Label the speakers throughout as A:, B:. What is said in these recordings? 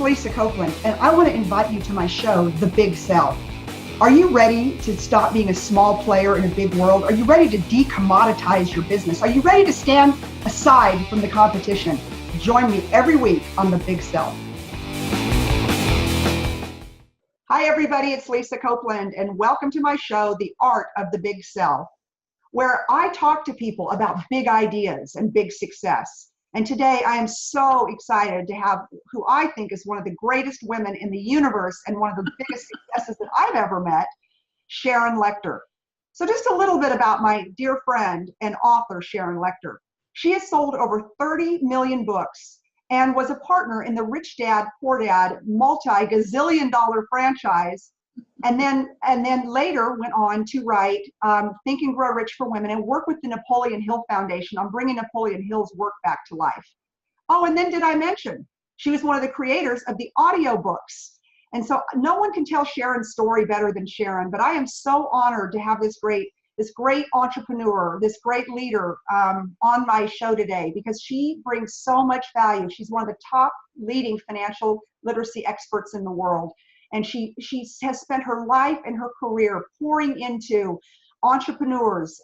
A: Lisa Copeland, and I want to invite you to my show, The Big Sell. Are you ready to stop being a small player in a big world? Are you ready to decommoditize your business? Are you ready to stand aside from the competition? Join me every week on The Big Sell. Hi, everybody. It's Lisa Copeland, and welcome to my show, The Art of the Big Sell, where I talk to people about big ideas and big success. And today I am so excited to have who I think is one of the greatest women in the universe and one of the biggest successes that I've ever met, Sharon Lechter. So just a little bit about my dear friend and author, Sharon Lechter. She has sold over 30 million books and was a partner in the Rich Dad, Poor Dad multi-gazillion-dollar franchise. And then later went on to write Think and Grow Rich for Women and work with the Napoleon Hill Foundation on bringing Napoleon Hill's work back to life. Oh, and then did I mention, she was one of the creators of the audiobooks. And so no one can tell Sharon's story better than Sharon, but I am so honored to have this great entrepreneur, this great leader on my show today, because she brings so much value. She's one of the top leading financial literacy experts in the world. And she has spent her life and her career pouring into entrepreneurs,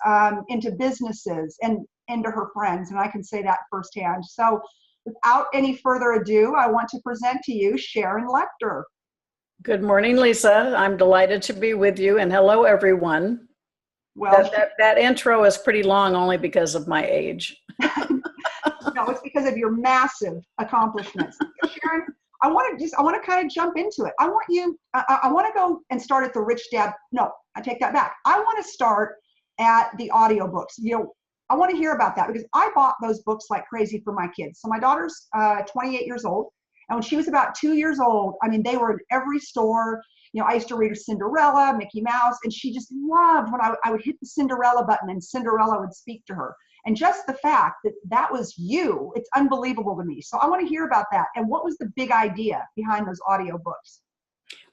A: into businesses, and into her friends. And I can say that firsthand. So without any further ado, I want to present to you Sharon Lechter.
B: Good morning, Lisa. I'm delighted to be with you. And hello, everyone. Well, that intro is pretty long only because of my age.
A: No, it's because of your massive accomplishments. Sharon, I want to kind of jump into it. I want to go and start at the Rich Dad. No, I take that back. I want to start at the audiobooks. I want to hear about that because I bought those books like crazy for my kids. So my daughter's 28 years old. And when she was about 2 years old, I mean, they were in every store. I used to read her Cinderella, Mickey Mouse, and she just loved when I would hit the Cinderella button and Cinderella would speak to her. And just the fact that was you, it's unbelievable to me. So I want to hear about that. And what was the big idea behind those audiobooks?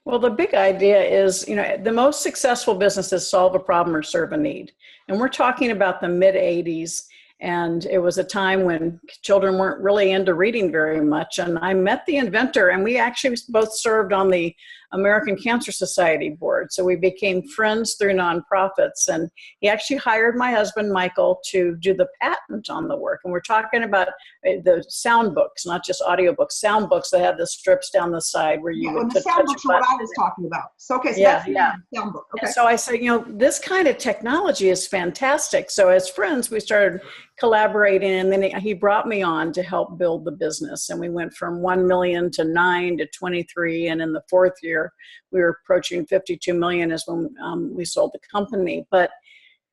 B: Well, the big idea is, the most successful businesses solve a problem or serve a need. And we're talking about the mid-'80s. And it was a time when children weren't really into reading very much. And I met the inventor, and we actually both served on the American Cancer Society board. So we became friends through nonprofits. And he actually hired my husband, Michael, to do the patent on the work. And we're talking about the sound books, not just audiobooks, sound books that had the strips down the side where you would
A: the sound books are what I was talking about. So, okay, so that's the sound book. Okay.
B: And so I said, this kind of technology is fantastic. So as friends, we started collaborating, and then he brought me on to help build the business. And we went from 1 million to 9 to 23. And in the fourth year, we were approaching 52 million is when we sold the company. But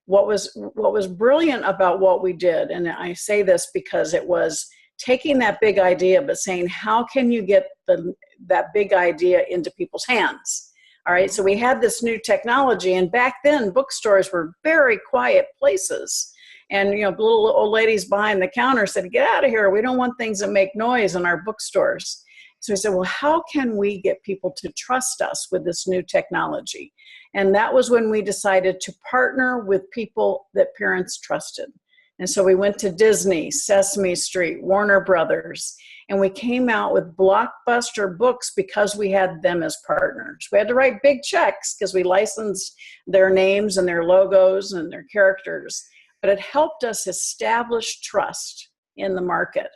B: what was brilliant about what we did, and I say this because it was taking that big idea, but saying, how can you get that big idea into people's hands? All right. So we had this new technology, and back then bookstores were very quiet places. And, little old ladies behind the counter said, get out of here. We don't want things that make noise in our bookstores. So we said, well, how can we get people to trust us with this new technology? And that was when we decided to partner with people that parents trusted. And so we went to Disney, Sesame Street, Warner Brothers, and we came out with blockbuster books because we had them as partners. We had to write big checks because we licensed their names and their logos and their characters. But it helped us establish trust in the market.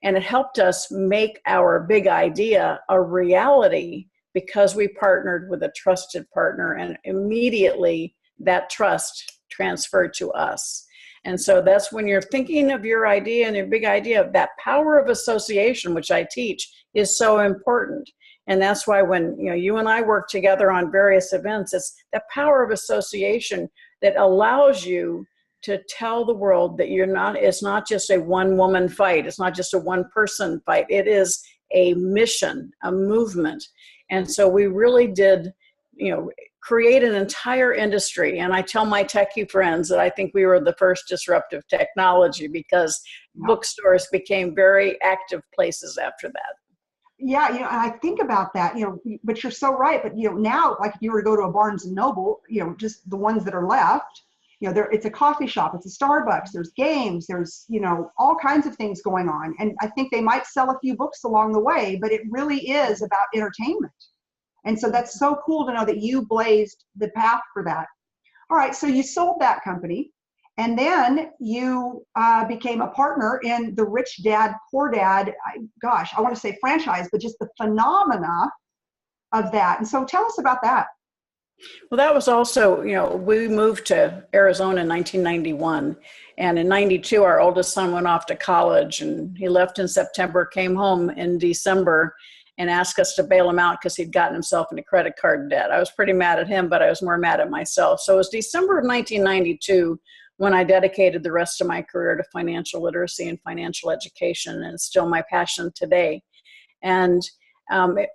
B: And it helped us make our big idea a reality because we partnered with a trusted partner, and immediately that trust transferred to us. And so that's when you're thinking of your idea and your big idea, that power of association, which I teach, is so important. And that's why when you and I work together on various events, it's the power of association that allows you to tell the world that it's not just a one-woman fight. It's not just a one-person fight. It is a mission, a movement. And so we really did, create an entire industry. And I tell my techie friends that I think we were the first disruptive technology because bookstores became very active places after that.
A: Yeah, I think about that, but you're so right. But, now, like if you were to go to a Barnes and Noble, just the ones that are left, it's a coffee shop, it's a Starbucks, there's games, there's, all kinds of things going on. And I think they might sell a few books along the way, but it really is about entertainment. And so that's so cool to know that you blazed the path for that. All right, so you sold that company, and then you became a partner in the Rich Dad, Poor Dad, I want to say franchise, but just the phenomena of that. And so tell us about that.
B: Well, that was also, we moved to Arizona in 1991. And in 92, our oldest son went off to college, and he left in September, came home in December, and asked us to bail him out because he'd gotten himself into credit card debt. I was pretty mad at him, but I was more mad at myself. So it was December of 1992 when I dedicated the rest of my career to financial literacy and financial education, and it's still my passion today. And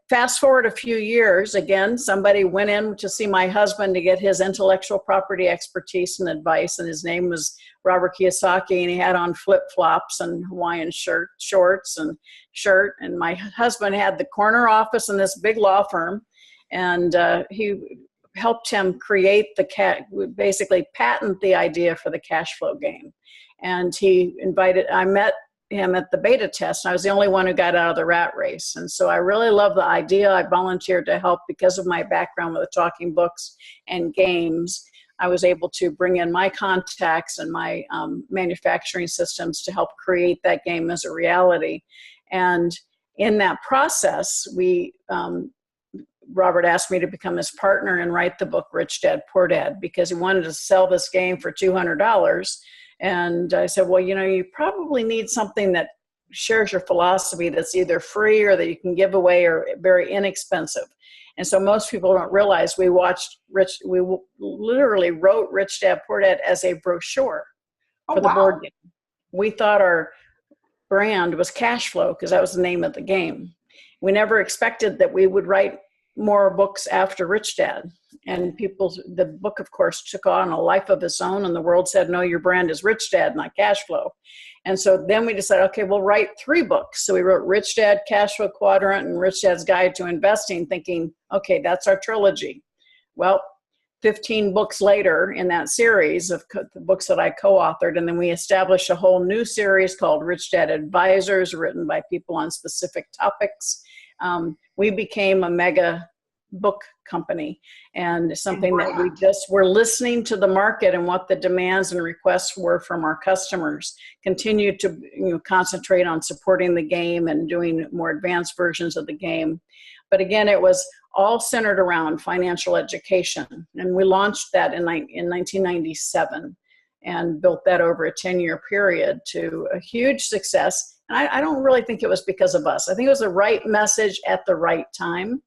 B: fast forward a few years, again, somebody went in to see my husband to get his intellectual property expertise and advice, and his name was Robert Kiyosaki, and he had on flip-flops and Hawaiian shorts and shirt, and my husband had the corner office in this big law firm, and he helped him create basically patent the idea for the cash flow game. And I met him at the beta test. I was the only one who got out of the rat race. And so I really love the idea. I volunteered to help because of my background with the talking books and games. I was able to bring in my contacts and my manufacturing systems to help create that game as a reality. And in that process, Robert asked me to become his partner and write the book Rich Dad, Poor Dad, because he wanted to sell this game for $200. And I said, well, you probably need something that shares your philosophy, that's either free or that you can give away or very inexpensive. And so most people don't realize we literally wrote Rich Dad, Poor Dad as a brochure for the board game. We thought our brand was cash flow because that was the name of the game. We never expected that we would write more books after Rich Dad. And the book, of course, took on a life of its own, and the world said, no, your brand is Rich Dad, not cash flow. And so then we decided, okay, we'll write 3 books. So we wrote Rich Dad, Cash Flow Quadrant, and Rich Dad's Guide to Investing, thinking, okay, that's our trilogy. Well, 15 books later in that series of the books that I co-authored, and then we established a whole new series called Rich Dad Advisors, written by people on specific topics. We became a mega book company, and something that we just were listening to the market and what the demands and requests were from our customers. Continued to concentrate on supporting the game and doing more advanced versions of the game. But again, it was all centered around financial education, and we launched that in 1997 and built that over a 10-year period to a huge success. And I don't really think it was because of us. I think it was the right message at the right time.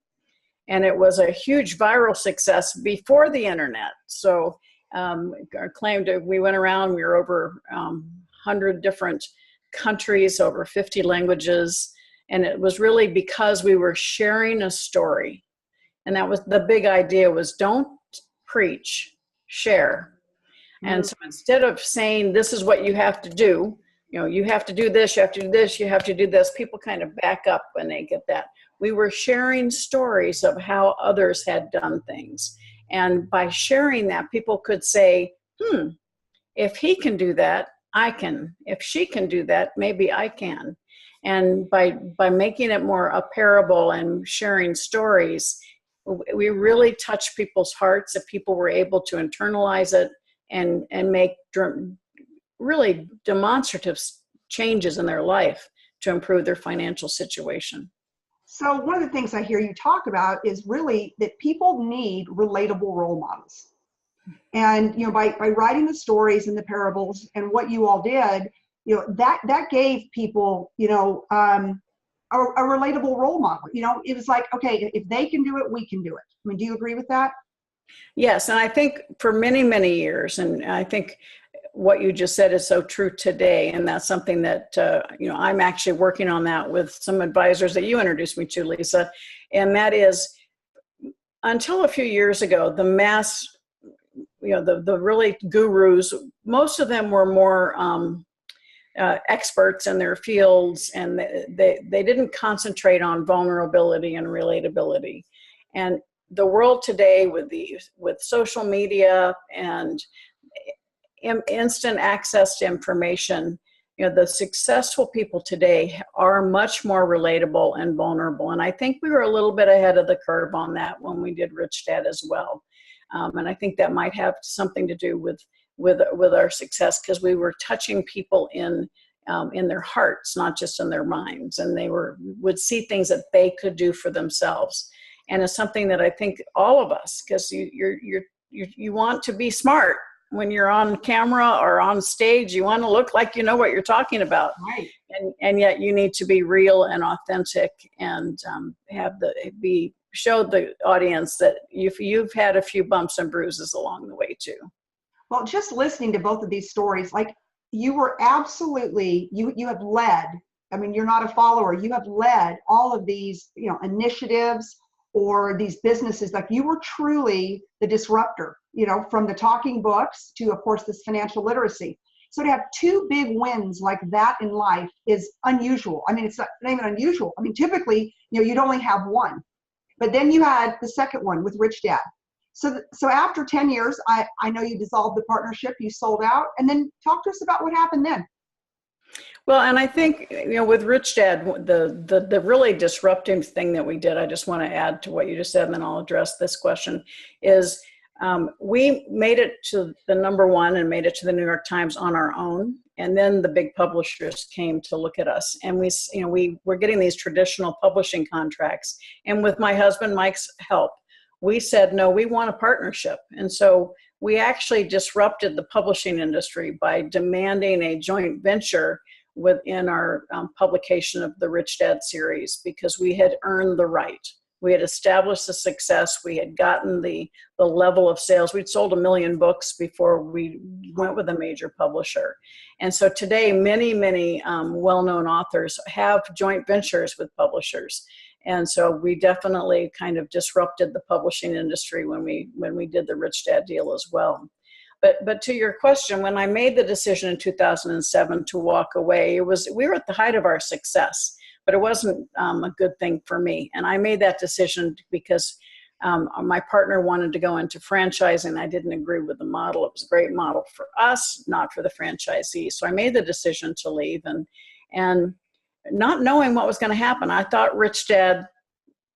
B: And it was a huge viral success before the internet. So we went around, we were over 100 different countries, over 50 languages. And it was really because we were sharing a story. And that was the big idea, was don't preach, share. And so instead of saying, this is what you have to do, you have to do this, you have to do this, you have to do this, people kind of back up when they get that. We were sharing stories of how others had done things. And by sharing that, people could say, if he can do that, I can. If she can do that, maybe I can. And by making it more a parable and sharing stories, we really touched people's hearts, that people were able to internalize it and make really demonstrative changes in their life to improve their financial situation.
A: So one of the things I hear you talk about is really that people need relatable role models. And, by writing the stories and the parables and what you all did, that gave people, a relatable role model. It was like, okay, if they can do it, we can do it. I mean, do you agree with that?
B: Yes. And I think for many, many years, and I think what you just said is so true today. And that's something that, I'm actually working on that with some advisors that you introduced me to, Lisa. And that is, until a few years ago, the mass, the really gurus, most of them were more experts in their fields, and they didn't concentrate on vulnerability and relatability. And the world today with social media and instant access to information. You know, the successful people today are much more relatable and vulnerable. And I think we were a little bit ahead of the curve on that when we did Rich Dad as well. And I think that might have something to do with our success, because we were touching people in their hearts, not just in their minds. And they would see things that they could do for themselves. And it's something that I think all of us, because you want to be smart. When you're on camera or on stage, you want to look like you know what you're talking about.
A: Right.
B: And yet you need to be real and authentic, and show the audience that you've had a few bumps and bruises along the way too.
A: Well, just listening to both of these stories, like you were absolutely, you have led, I mean, you're not a follower, you have led all of these, initiatives or these businesses. Like you were truly the disruptor, from the talking books to, of course, this financial literacy. So to have two big wins like that in life is unusual. I mean, it's not even unusual. I mean, typically, you'd only have one, but then you had the second one with Rich Dad. So after 10 years, I know you dissolved the partnership, you sold out, and then talk to us about what happened then.
B: Well, and I think, with Rich Dad, the really disruptive thing that we did, I just want to add to what you just said, and then I'll address this question, is we made it to the #1 and made it to the New York Times on our own. And then the big publishers came to look at us, and we were getting these traditional publishing contracts. And with my husband Mike's help, we said, no, we want a partnership. And so we actually disrupted the publishing industry by demanding a joint venture within our publication of the Rich Dad series, because we had earned the right. We had established the success. We had gotten the level of sales. We'd sold 1 million books before we went with a major publisher. And so today, many, many well-known authors have joint ventures with publishers. And so we definitely kind of disrupted the publishing industry when we did the Rich Dad deal as well. But to your question, when I made the decision in 2007 to walk away, we were at the height of our success, but it wasn't a good thing for me. And I made that decision because my partner wanted to go into franchising. I didn't agree with the model. It was a great model for us, not for the franchisee. So I made the decision to leave, and not knowing what was going to happen. I thought Rich Dad,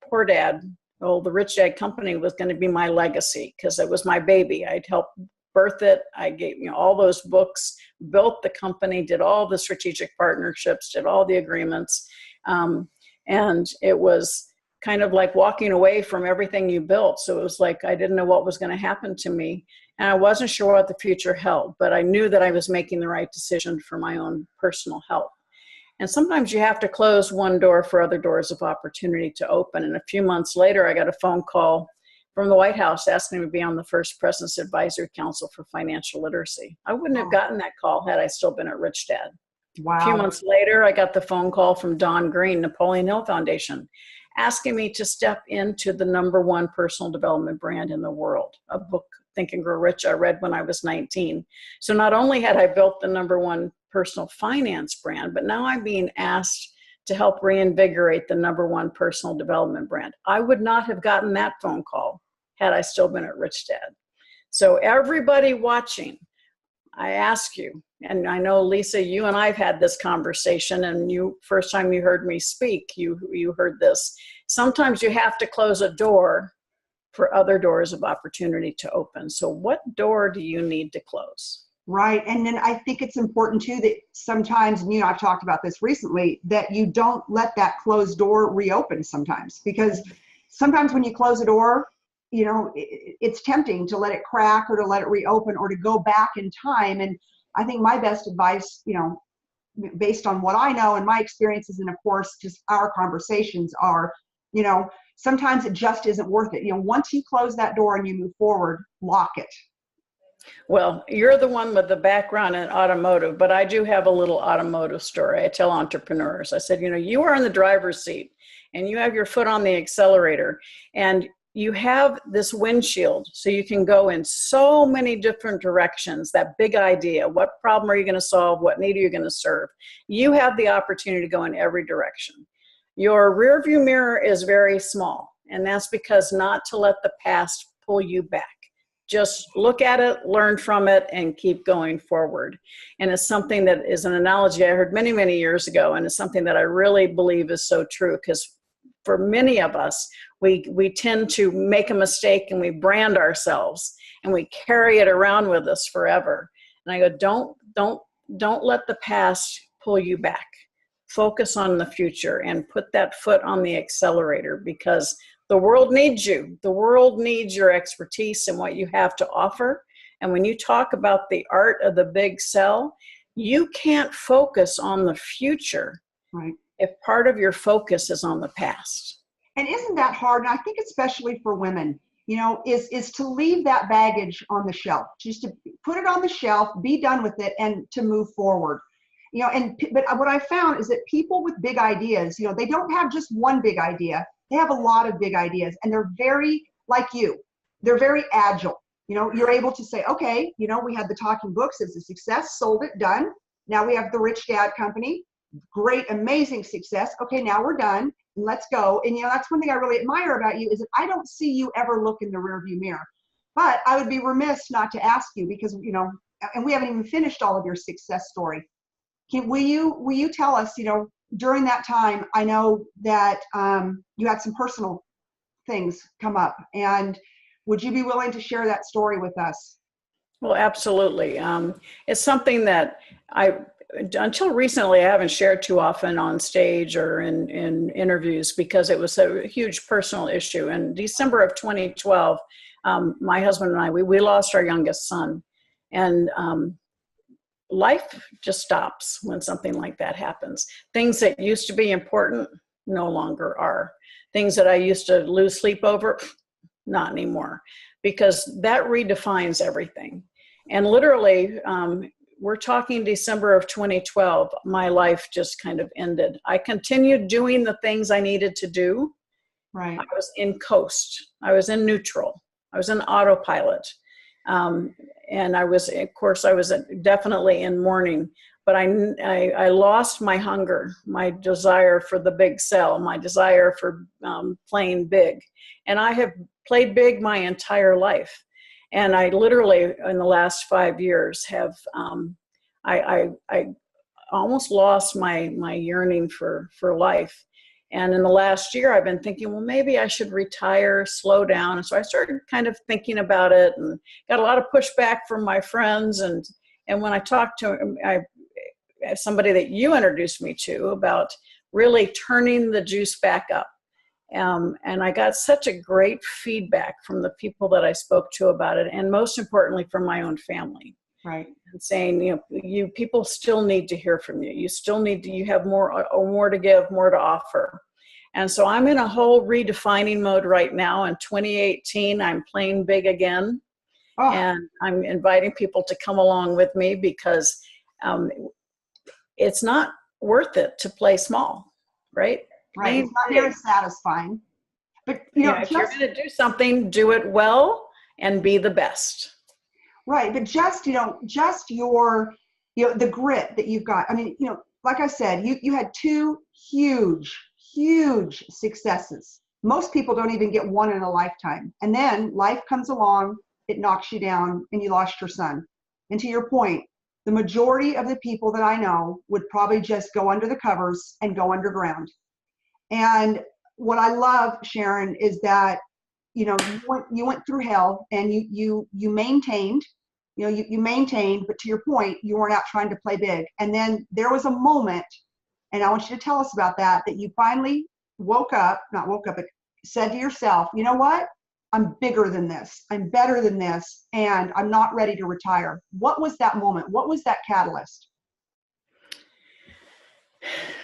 B: Poor Dad, the Rich Dad company was going to be my legacy, because it was my baby. I'd helped birth it. I gave all those books, built the company, did all the strategic partnerships, did all the agreements. And it was kind of like walking away from everything you built. So it was like I didn't know what was going to happen to me. And I wasn't sure what the future held, but I knew that I was making the right decision for my own personal health. And sometimes you have to close one door for other doors of opportunity to open. And a few months later, I got a phone call from the White House asking me to be on the first President's Advisory Council for Financial Literacy. I wouldn't have gotten that call had I still been at Rich Dad.
A: Wow.
B: A few months later, I got the phone call from Don Green, Napoleon Hill Foundation, asking me to step into the #1 personal development brand in the world, a book, Think and Grow Rich, I read when I was 19. So not only had I built the #1 personal finance brand, but now I'm being asked to help reinvigorate the #1 personal development brand. I would not have gotten that phone call had I still been at Rich Dad. So everybody watching, I ask you, and I know, Lisa, you and I've had this conversation, and first time you heard me speak, you heard this. Sometimes you have to close a door for other doors of opportunity to open. So what door do you need to close?
A: Right. And then I think it's important too that sometimes, and I've talked about this recently, that you don't let that closed door reopen sometimes, because sometimes when you close a door, it's tempting to let it crack or to let it reopen or to go back in time. And I think my best advice, based on what I know and my experiences, and of course, just our conversations are, sometimes it just isn't worth it. Once you close that door and you move forward, lock it.
B: Well, you're the one with the background in automotive, but I do have a little automotive story. I tell entrepreneurs, I said, you are in the driver's seat and you have your foot on the accelerator, and you have this windshield, so you can go in so many different directions. That big idea, what problem are you going to solve? What need are you going to serve? You have the opportunity to go in every direction. Your rear view mirror is very small, and that's because not to let the past pull you back. just look at it, learn from it, and keep going forward. And it's something that is an analogy I heard many, many years ago, and it's something that I really believe is so true, because for many of us, we tend to make a mistake and we brand ourselves and we carry it around with us forever. And I go, don't let the past pull you back. Focus on the future and put that foot on the accelerator, because the world needs you. The world needs your expertise and what you have to offer. And when you talk about the art of the big sell, you can't focus on the future,
A: right,
B: if part of your focus is on the past.
A: And isn't that hard? And I think especially for women, is to leave that baggage on the shelf, just to put it on the shelf, be done with it, and to move forward. But what I found is that people with big ideas, they don't have just one big idea. They have a lot of big ideas, and they're very, like you, they're very agile. You're able to say, okay, we had the talking books, it's a success, sold it, done. Now we have the Rich Dad Company, great, amazing success. Okay, now we're done, and let's go. And that's one thing I really admire about you, is that I don't see you ever look in the rearview mirror. But I would be remiss not to ask you, because, and we haven't even finished all of your success story. Will you tell us, during that time, I know that you had some personal things come up, and would you be willing to share that story with us?
B: Well, absolutely. It's something that until recently, I haven't shared too often on stage or in interviews, because it was a huge personal issue. In December of 2012, my husband and I, we lost our youngest son, and life just stops when something like that happens. Things that used to be important no longer are. Things that I used to lose sleep over, not anymore, because that redefines everything. And literally, we're talking December of 2012, my life just kind of ended. I continued doing the things I needed to do.
A: Right.
B: I was in coast. I was in neutral. I was in autopilot. And I was definitely in mourning, but I lost my hunger, my desire for the big sell, my desire for playing big. And I have played big my entire life. And I literally, in the last 5 years, have I almost lost my yearning for life. And in the last year, I've been thinking, well, maybe I should retire, slow down. And so I started kind of thinking about it, and got a lot of pushback from my friends. And when I talked to somebody that you introduced me to about really turning the juice back up. And I got such a great feedback from the people that I spoke to about it, and most importantly from my own family.
A: Right.
B: And saying, you people still need to hear from you. You still need to, you have more to give, more to offer. And so I'm in a whole redefining mode right now. In 2018, I'm playing big again. Oh. And I'm inviting people to come along with me, because it's not worth it to play small, right?
A: Right. It's not very satisfying. But
B: if you're going to do something, do it well and be the best.
A: Right. But just your, the grit that you've got. I mean, like I said, you had two huge successes. Most people don't even get one in a lifetime. And then life comes along, it knocks you down, and you lost your son. And to your point, the majority of the people that I know would probably just go under the covers and go underground. And what I love, Sharon, is that, you went through hell, and you maintained, you maintained, but to your point, you weren't out trying to play big. And then there was a moment, and I want you to tell us about that you finally but said to yourself, you know what? I'm bigger than this. I'm better than this. And I'm not ready to retire. What was that moment? What was that catalyst?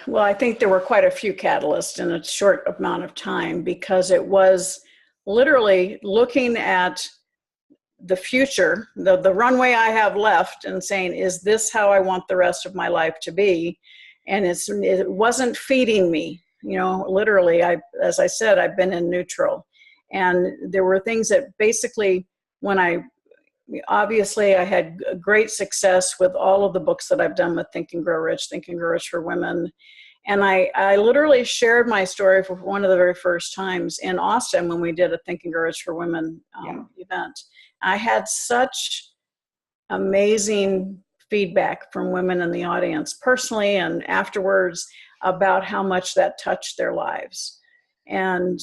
B: Well, I think there were quite a few catalysts in a short amount of time, because it was literally looking at the future, the runway I have left, and saying, is this how I want the rest of my life to be? And it wasn't feeding me. Literally, as I said, I've been in neutral. And there were things that basically, obviously I had great success with all of the books that I've done with Think and Grow Rich for Women. And I literally shared my story for one of the very first times in Austin when we did a Think and Courage for Women event. I had such amazing feedback from women in the audience, personally and afterwards, about how much that touched their lives. And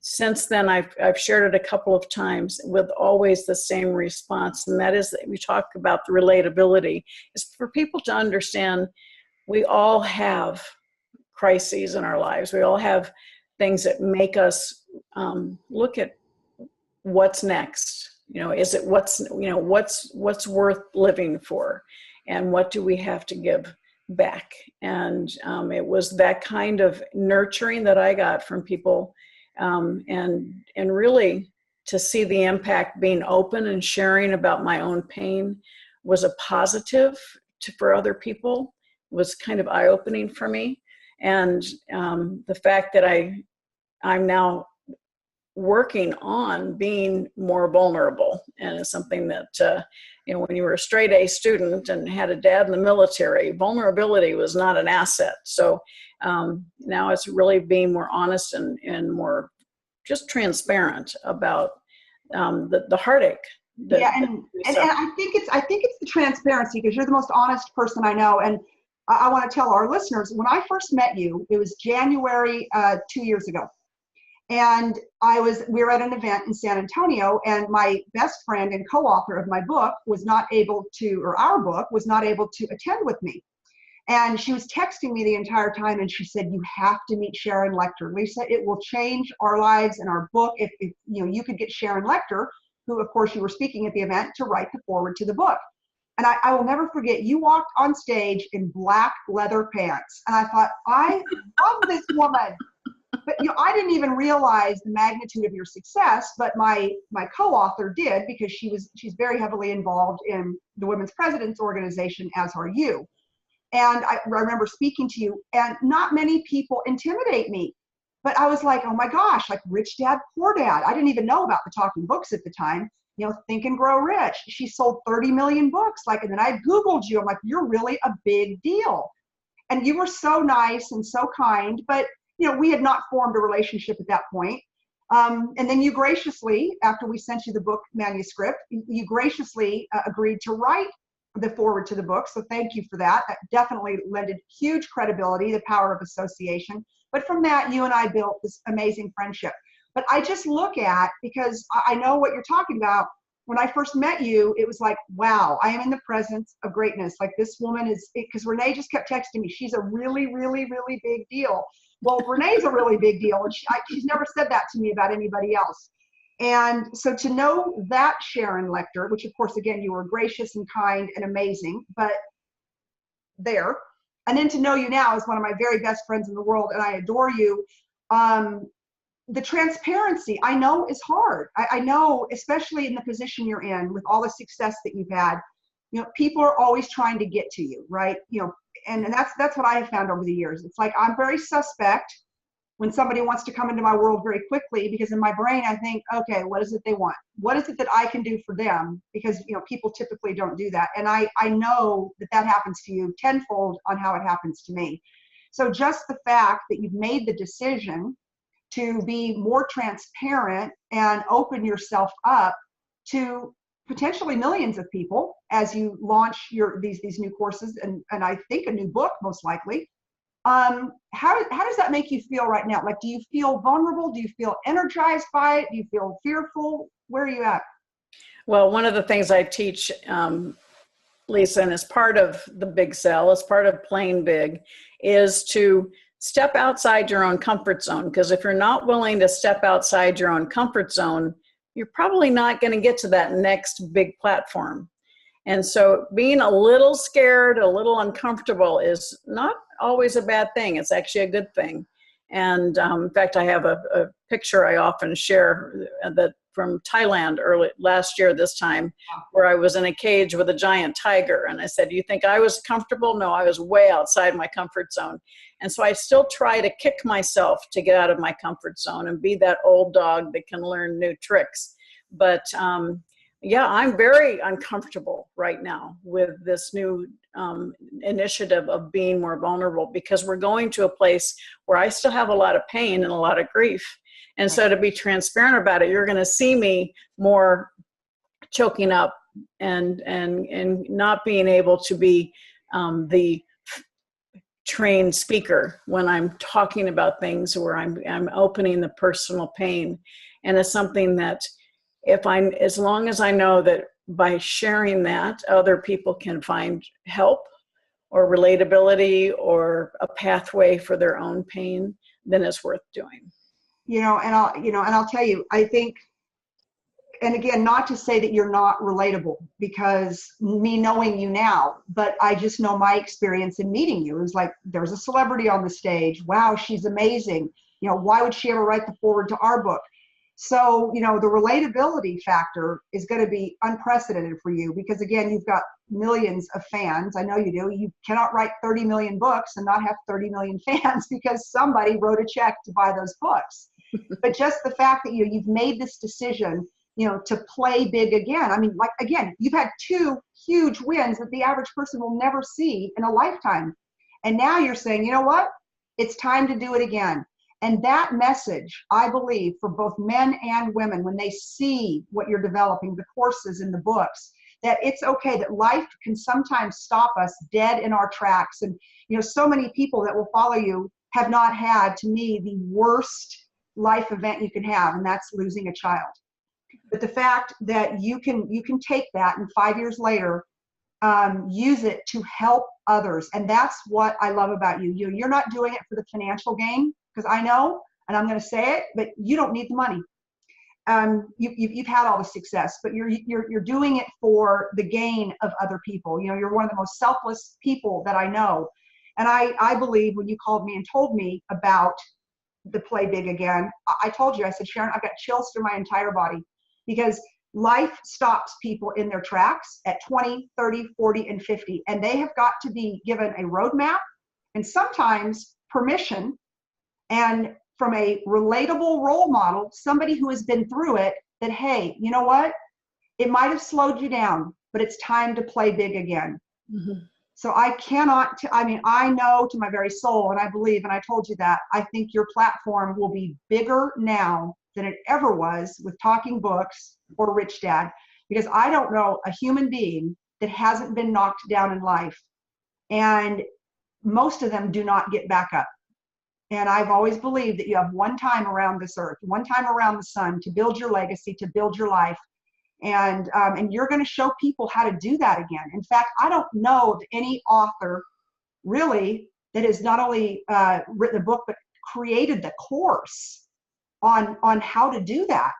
B: since then, I've shared it a couple of times with always the same response, and that is that we talk about the relatability. It's for people to understand we all have crises in our lives. We all have things that make us look at what's next. Is it what's worth living for, and what do we have to give back? And it was that kind of nurturing that I got from people, and really to see the impact. Being open and sharing about my own pain was a positive for other people, was kind of eye-opening for me. And the fact that I'm now working on being more vulnerable, and it's something that when you were a straight A student and had a dad in the military, vulnerability was not an asset. So now it's really being more honest and more just transparent about the heartache.
A: And I think it's the transparency, because you're the most honest person I know. And I want to tell our listeners, when I first met you, it was January 2 years ago. And we were at an event in San Antonio, and my best friend and co-author of my book was not able to, or our book was not able to attend with me. And she was texting me the entire time, and she said, "You have to meet Sharon Lechter. Lisa, it will change our lives and our book if you could get Sharon Lechter," who of course you were speaking at the event, "to write the foreword to the book." And I will never forget, you walked on stage in black leather pants. And I thought, I love this woman. But I didn't even realize the magnitude of your success, but my co-author did, because she's very heavily involved in the Women's President's Organization, as are you. And I remember speaking to you, and not many people intimidate me. But I was like, oh my gosh, like Rich Dad, Poor Dad. I didn't even know about the talking books at the time. Think and Grow Rich. She sold 30 million books. And then I Googled you. I'm like, you're really a big deal. And you were so nice and so kind, but we had not formed a relationship at that point. And then you graciously, after we sent you the book manuscript, you graciously agreed to write the foreword to the book. So thank you for that. That definitely lended huge credibility, the power of association. But from that, you and I built this amazing friendship. But I just look at, because I know what you're talking about. When I first met you, it was like, wow, I am in the presence of greatness. Like, this woman is, because Renee just kept texting me, she's a really, really, really big deal. Well, Renee's a really big deal, and she's never said that to me about anybody else. And so to know that Sharon Lechter, which of course, again, you were gracious and kind and amazing, but there, and then to know you now as one of my very best friends in the world, and I adore you. The transparency, I know, is hard. I know, especially in the position you're in, with all the success that you've had, people are always trying to get to you, right? And that's what I have found over the years. It's like, I'm very suspect when somebody wants to come into my world very quickly, because in my brain, I think, okay, what is it they want? What is it that I can do for them? Because, people typically don't do that. And I know that happens to you tenfold on how it happens to me. So just the fact that you've made the decision to be more transparent and open yourself up to potentially millions of people as you launch these new courses and I think a new book, most likely. How does that make you feel right now? Like, do you feel vulnerable? Do you feel energized by it? Do you feel fearful? Where are you at?
B: Well, one of the things I teach, Lisa, and as part of the Big Sell, as part of Playing Big, is to step outside your own comfort zone. Because if you're not willing to step outside your own comfort zone, you're probably not going to get to that next big platform. And so being a little scared, a little uncomfortable is not always a bad thing. It's actually a good thing. And in fact, I have a picture I often share that from Thailand last year this time, where I was in a cage with a giant tiger. And I said, "Do you think I was comfortable?" No, I was way outside my comfort zone. And so I still try to kick myself to get out of my comfort zone and be that old dog that can learn new tricks. But Yeah, I'm very uncomfortable right now with this new initiative of being more vulnerable, because we're going to a place where I still have a lot of pain and a lot of grief. And so to be transparent about it, you're going to see me more choking up and not being able to be the trained speaker when I'm talking about things where I'm opening the personal pain. And it's something that as long as I know that by sharing that, other people can find help or relatability or a pathway for their own pain, then it's worth doing.
A: I'll tell you, I think, and again, not to say that you're not relatable, because me knowing you now, but I just know my experience in meeting you. It was like, there's a celebrity on the stage. Wow, she's amazing. Why would she ever write the foreword to our book? So, the relatability factor is going to be unprecedented for you, because again, you've got millions of fans. I know you do. You cannot write 30 million books and not have 30 million fans because somebody wrote a check to buy those books. But just the fact that you've made this decision, to play big again. I mean, like, again, you've had 2 huge wins that the average person will never see in a lifetime. And now you're saying, you know what? It's time to do it again. And that message, I believe, for both men and women, when they see what you're developing, the courses and the books, that it's okay, that life can sometimes stop us dead in our tracks. And, so many people that will follow you have not had, to me, the worst life event you can have, and that's losing a child. But the fact that you can take that and 5 years later, use it to help others. And that's what I love about you. You're not doing it for the financial gain, because I know, and I'm going to say it, but you don't need the money. You've had all the success, but you're doing it for the gain of other people. You're one of the most selfless people that I know. And I believe when you called me and told me about the Play Big Again, I told you, I said, Sharon, I've got chills through my entire body, because life stops people in their tracks at 20, 30, 40, and 50. And they have got to be given a roadmap and sometimes permission, and from a relatable role model, somebody who has been through it, that, hey, you know what? It might have slowed you down, but it's time to play big again. Mm-hmm. So I know to my very soul, and I believe, and I told you that, I think your platform will be bigger now than it ever was with Talking Books or Rich Dad, because I don't know a human being that hasn't been knocked down in life, and most of them do not get back up. And I've always believed that you have one time around this earth, one time around the sun, to build your legacy, to build your life. And you're going to show people how to do that again. In fact, I don't know of any author really that has not only written a book, but created the course on how to do that.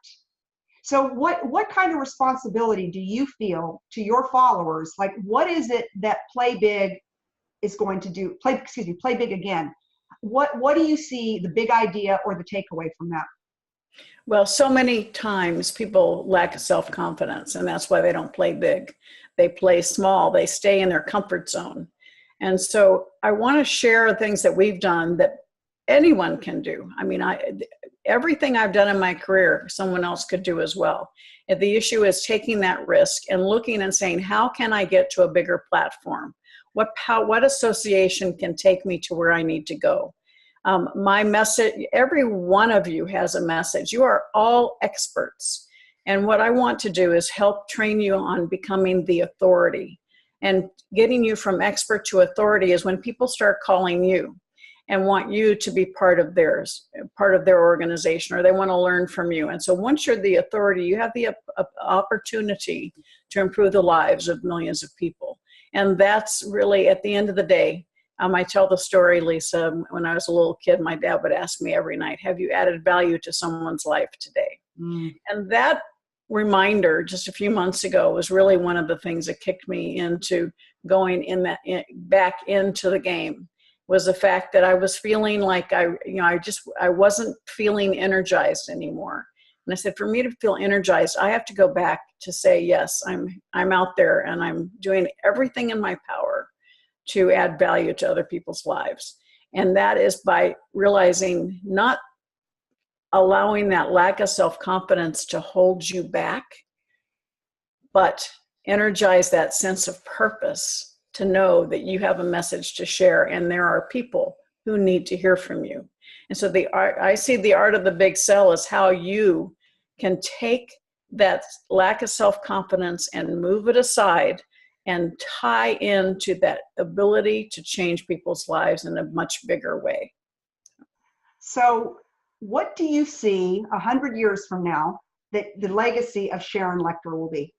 A: So what kind of responsibility do you feel to your followers? Like, what is it that Play Big is going to do? Play Big Again. What do you see the big idea or the takeaway from that?
B: Well, so many times people lack self-confidence, and that's why they don't play big. They play small. They stay in their comfort zone. And so I want to share things that we've done that anyone can do. I mean, everything I've done in my career, someone else could do as well. And the issue is taking that risk and looking and saying, how can I get to a bigger platform? What association can take me to where I need to go? My message, every one of you has a message. You are all experts. And what I want to do is help train you on becoming the authority. And getting you from expert to authority is when people start calling you and want you to be part of their organization, or they want to learn from you. And so once you're the authority, you have the opportunity to improve the lives of millions of people. And that's really, at the end of the day, I tell the story, Lisa, when I was a little kid, my dad would ask me every night, have you added value to someone's life today? Mm. And that reminder just a few months ago was really one of the things that kicked me into going back into the game, was the fact that I was feeling like I wasn't feeling energized anymore. And I said, for me to feel energized, I have to go back to say, yes, I'm out there and I'm doing everything in my power to add value to other people's lives. And that is by realizing, not allowing that lack of self-confidence to hold you back, but energize that sense of purpose to know that you have a message to share and there are people who need to hear from you. And so I see the art of the big sell as how you can take that lack of self-confidence and move it aside and tie into that ability to change people's lives in a much bigger way.
A: So what do you see 100 years from now that the legacy of Sharon Lechter will be?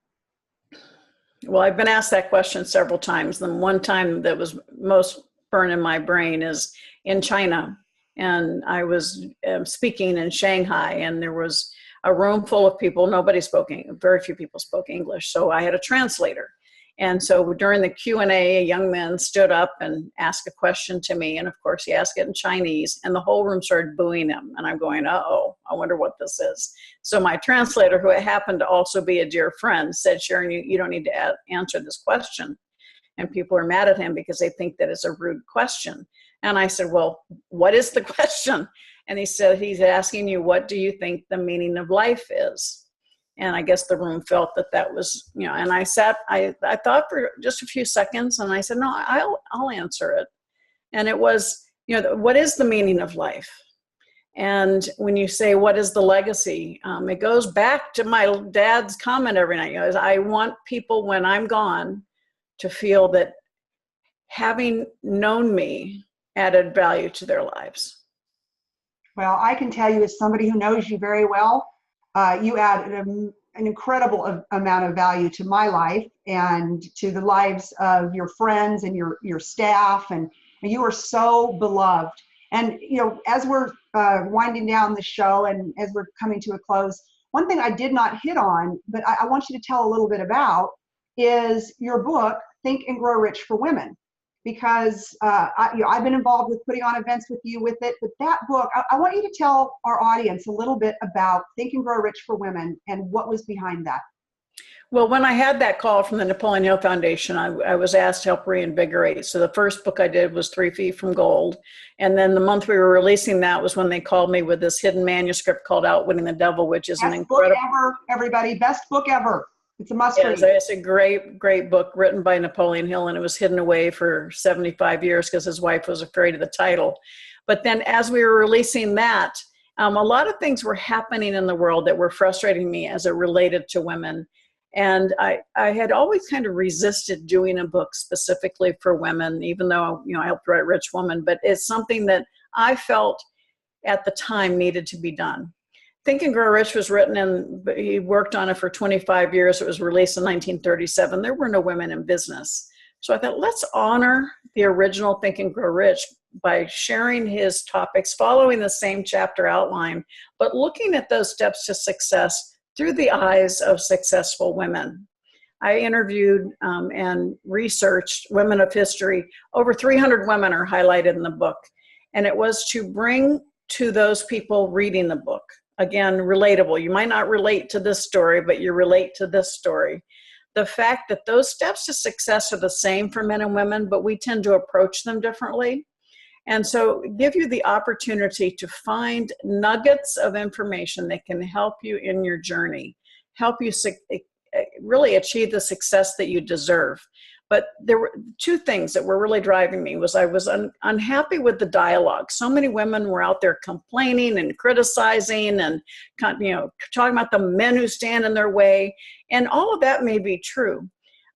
B: Well, I've been asked that question several times. The one time that was most burned in my brain is in China. And I was speaking in Shanghai, and there was a room full of people. Very few people spoke English. So I had a translator. And so during the Q&A, a young man stood up and asked a question to me. And of course, he asked it in Chinese, and the whole room started booing him. And I'm going, uh-oh, I wonder what this is. So my translator, who happened to also be a dear friend, said, Sharon, you don't need to answer this question. And people are mad at him because they think that it's a rude question. And I said, well, what is the question? And he said, he's asking you, what do you think the meaning of life is? And I guess the room felt that was, and I thought for just a few seconds, and I said, no, I'll answer it. And it was, what is the meaning of life? And when you say, what is the legacy? It goes back to my dad's comment every night. I want people when I'm gone to feel that having known me added value to their lives.
A: Well, I can tell you as somebody who knows you very well, you added an incredible amount of value to my life and to the lives of your friends and your staff, and you are so beloved. And as we're winding down the show and as we're coming to a close, one thing I did not hit on, but I want you to tell a little bit about, is your book, Think and Grow Rich for Women. Because I've been involved with putting on events with you with it, but that book, I want you to tell our audience a little bit about Think and Grow Rich for Women and what was behind that.
B: Well, when I had that call from the Napoleon Hill Foundation, I was asked to help reinvigorate. So the first book I did was 3 Feet from Gold. And then the month we were releasing that was when they called me with this hidden manuscript called Outwitting the Devil, which is an incredible
A: book ever, everybody, best book ever. It's a must read.
B: It's a great, great book written by Napoleon Hill, and it was hidden away for 75 years because his wife was afraid of the title. But then as we were releasing that, a lot of things were happening in the world that were frustrating me as it related to women. And I had always kind of resisted doing a book specifically for women, even though, I helped write Rich Woman, but it's something that I felt at the time needed to be done. Think and Grow Rich was written, and he worked on it for 25 years. It was released in 1937. There were no women in business. So I thought, let's honor the original Think and Grow Rich by sharing his topics, following the same chapter outline, but looking at those steps to success through the eyes of successful women. I interviewed and researched women of history. Over 300 women are highlighted in the book. And it was to bring to those people reading the book, again, relatable. You might not relate to this story, but you relate to this story. The fact that those steps to success are the same for men and women, but we tend to approach them differently. And so give you the opportunity to find nuggets of information that can help you in your journey, help you really achieve the success that you deserve. But there were two things that were really driving me. I was unhappy with the dialogue. So many women were out there complaining and criticizing and talking about the men who stand in their way. And all of that may be true.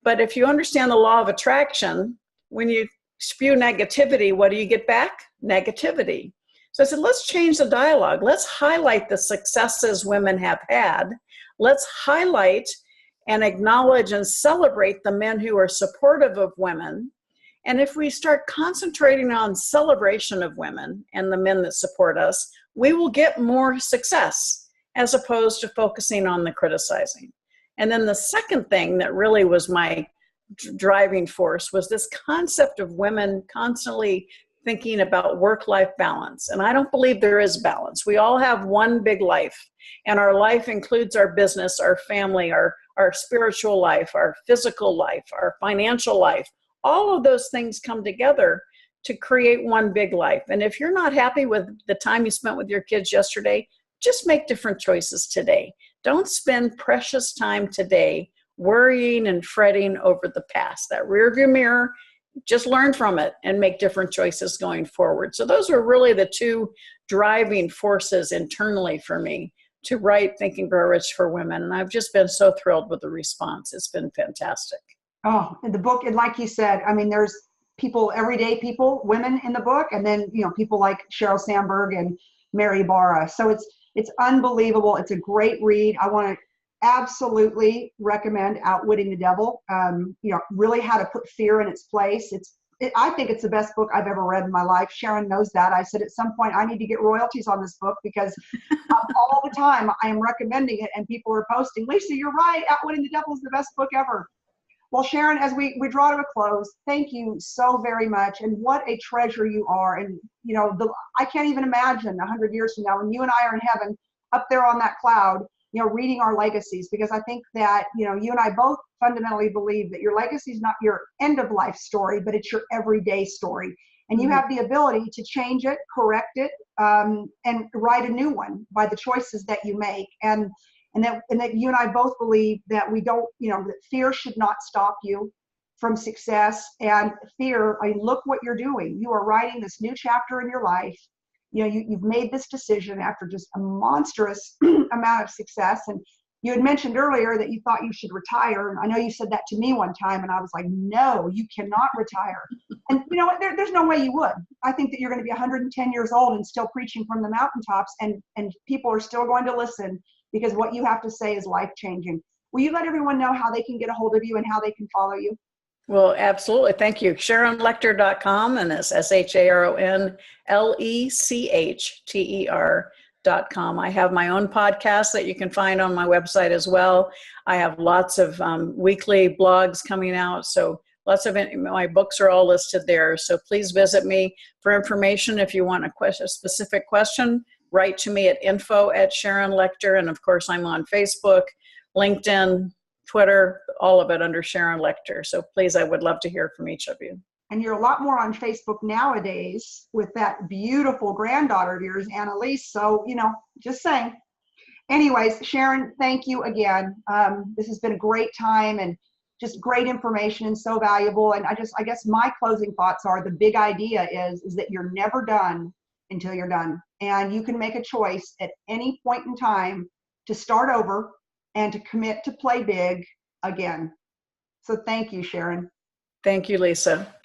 B: But if you understand the law of attraction, when you spew negativity, what do you get back? Negativity. So I said, let's change the dialogue. Let's highlight the successes women have had. Let's highlight and acknowledge and celebrate the men who are supportive of women. And if we start concentrating on celebration of women and the men that support us, we will get more success as opposed to focusing on the criticizing. And then the second thing that really was my driving force was this concept of women constantly thinking about work-life balance. And I don't believe there is balance. We all have one big life, and our life includes our business, our family, our spiritual life, our physical life, our financial life. All of those things come together to create one big life. And if you're not happy with the time you spent with your kids yesterday, just make different choices today. Don't spend precious time today worrying and fretting over the past. That rearview mirror, just learn from it and make different choices going forward. So those were really the two driving forces internally for me to write Think and Grow Rich for Women. And I've just been so thrilled with the response. It's been fantastic.
A: Oh, and the book, and like you said, I mean, there's people, everyday people, women in the book, and then, you know, people like Sheryl Sandberg and Mary Barra. So it's unbelievable. It's a great read. I want to absolutely recommend Outwitting the Devil. You know, really how to put fear in its place. I think it's the best book I've ever read in my life. Sharon knows that. I said at some point I need to get royalties on this book because all the time I am recommending it and people are posting, Lisa, you're right. Outwitting the Devil is the best book ever. Well, Sharon, as we draw to a close, thank you so very much. And what a treasure you are. And, you know, I can't even imagine 100 years from now when you and I are in heaven up there on that cloud, you know, reading our legacies, because I think that, you know, you and I both fundamentally believe that your legacy is not your end of life story, but it's your everyday story. And you have the ability to change it, correct it, and write a new one by the choices that you make. And that you and I both believe that we don't, you know, that fear should not stop you from success. And fear, I mean, look what you're doing. You are writing this new chapter in your life. You know, you've made this decision after just a monstrous amount of success. And you had mentioned earlier that you thought you should retire. And I know you said that to me one time, and I was like, no, you cannot retire. And you know what? There's no way you would. I think that you're going to be 110 years old and still preaching from the mountaintops, and people are still going to listen, because what you have to say is life-changing. Will you let everyone know how they can get a hold of you and how they can follow you?
B: Well, absolutely. Thank you. SharonLechter.com, and it's SharonLechter.com. I have my own podcast that you can find on my website as well. I have lots of weekly blogs coming out. So lots of my books are all listed there. So please visit me for information. If you want a specific question, write to me at info@Sharon Lechter. And of course, I'm on Facebook, LinkedIn, Twitter, all of it under Sharon Lechter. So please, I would love to hear from each of you.
A: And you're a lot more on Facebook nowadays with that beautiful granddaughter of yours, Annalise. So, you know, just saying. Anyways, Sharon, thank you again. This has been a great time and just great information and so valuable. And I guess my closing thoughts are, the big idea is that you're never done until you're done. And you can make a choice at any point in time to start over and to commit to play big again. So thank you, Sharon.
B: Thank you, Lisa.